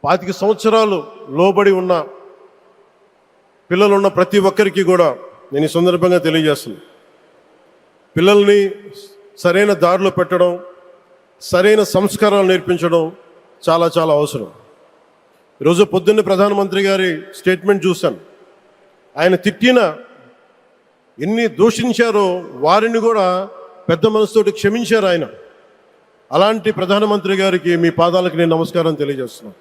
25 సంవత్సరాలు లోబడి ఉన్న పిల్లలున్న ప్రతి ఒక్కరికి కూడా నేను ఈ సందర్భంగా తెలియజేస్తున్నాను. పిల్లల్ని సరైన దారిలో పెట్టడం, సరైన సంస్కారాలు నేర్పించడం చాలా చాలా అవసరం. ఈరోజు పొద్దున్నే ప్రధానమంత్రి గారి స్టేట్మెంట్ చూశాను. ఆయన తిట్టిన ఎన్ని దూషించారో వారిని కూడా పెద్ద మనసుతోటి క్షమించారు ఆయన. అలాంటి ప్రధానమంత్రి గారికి మీ పాదాలకు నేను నమస్కారం తెలియజేస్తున్నాను.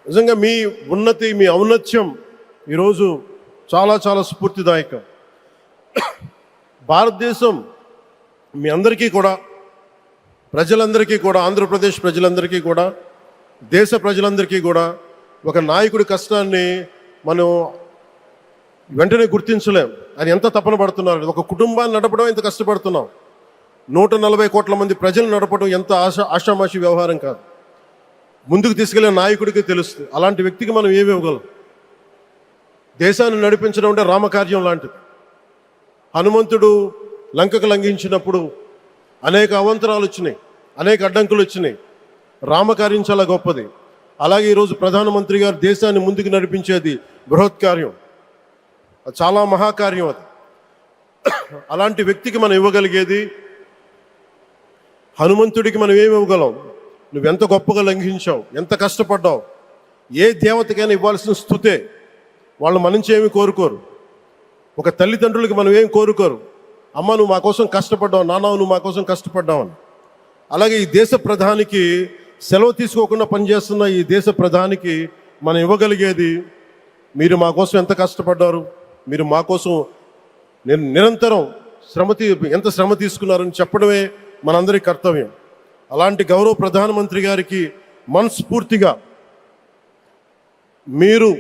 నిజంగా మీ ఉన్నతి, మీ ఔన్నత్యం ఈరోజు చాలా చాలా స్ఫూర్తిదాయకం. భారతదేశం మీ అందరికీ కూడా, ప్రజలందరికీ కూడా, ఆంధ్రప్రదేశ్ ప్రజలందరికీ కూడా, దేశ ప్రజలందరికీ కూడా ఒక నాయకుడి కష్టాన్ని మనం వెంటనే గుర్తించలేం. ఆయన ఎంత తపన పడుతున్నారు. ఒక కుటుంబాన్ని నడపడం ఎంత కష్టపడుతున్నాం. 140 కోట్ల మంది ప్రజలు నడపడం ఎంత ఆషామాషి వ్యవహారం కాదు. ముందుకు తీసుకెళ్లే నాయకుడికి తెలుస్తుంది. అలాంటి వ్యక్తికి మనం ఏమి ఇవ్వగలం? దేశాన్ని నడిపించడం అంటే రామకార్యం లాంటిది. హనుమంతుడు లంకకు లంఘించినప్పుడు అనేక అవంతరాలు వచ్చినాయి, అనేక అడ్డంకులు వచ్చినాయి. రామకార్యం చాలా గొప్పది. అలాగే ఈరోజు ప్రధానమంత్రి గారు దేశాన్ని ముందుకు నడిపించేది బృహత్కార్యం, చాలా మహాకార్యం అది. అలాంటి వ్యక్తికి మనం ఇవ్వగలిగేది, హనుమంతుడికి మనం ఏమి ఇవ్వగలం? నువ్వెంత గొప్పగా లంఘించావు, ఎంత కష్టపడ్డావు. ఏ దేవతకైనా ఇవ్వాల్సిన స్తుతే. వాళ్ళు మన నుంచి ఏమి కోరుకోరు. ఒక తల్లిదండ్రులకి మనం ఏం కోరుకోరు. అమ్మ నువ్వు మా కోసం కష్టపడ్డావు, నాన్న నువ్వు మా కోసం కష్టపడ్డావు అని. అలాగే ఈ దేశ ప్రధానికి, సెలవు తీసుకోకుండా పనిచేస్తున్న ఈ దేశ ప్రధానికి మనం ఇవ్వగలిగేది, మీరు మా కోసం ఎంత కష్టపడ్డారు, మీరు మా కోసం నిరంతరం ఎంత శ్రమ తీసుకున్నారని చెప్పడమే మనందరి కర్తవ్యం. అలాంటి గౌరవ ప్రధానమంత్రి గారికి మనస్ఫూర్తిగా మీరు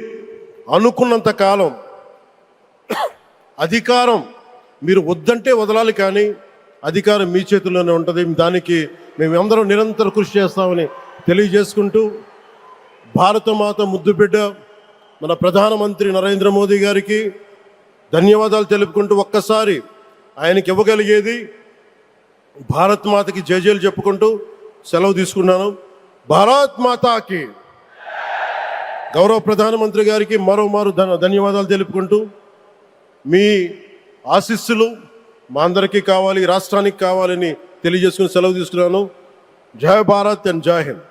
అనుకున్నంత కాలం అధికారం మీరు వద్దంటే వదలాలి, కానీ అధికారం మీ చేతుల్లోనే ఉంటుంది. దానికి మేమందరం నిరంతరం కృషి చేస్తామని తెలియజేసుకుంటూ, భారతమాత ముద్దుబిడ్డ మన ప్రధానమంత్రి నరేంద్ర మోదీ గారికి ధన్యవాదాలు తెలుపుకుంటూ, ఒక్కసారి ఆయనకి ఇవ్వగలిగేది భారత్ మాతకి జయజయలు చెప్పుకుంటూ సెలవు తీసుకున్నాను. భారత్ మాతాకి. గౌరవ ప్రధానమంత్రి గారికి మరోమారు ధన్యవాదాలు తెలుపుకుంటూ, మీ ఆశీస్సులు మా అందరికీ కావాలి, రాష్ట్రానికి కావాలని తెలియజేసుకుని సెలవు తీసుకున్నాను. జై భారత్ అండ్ జై హింద్.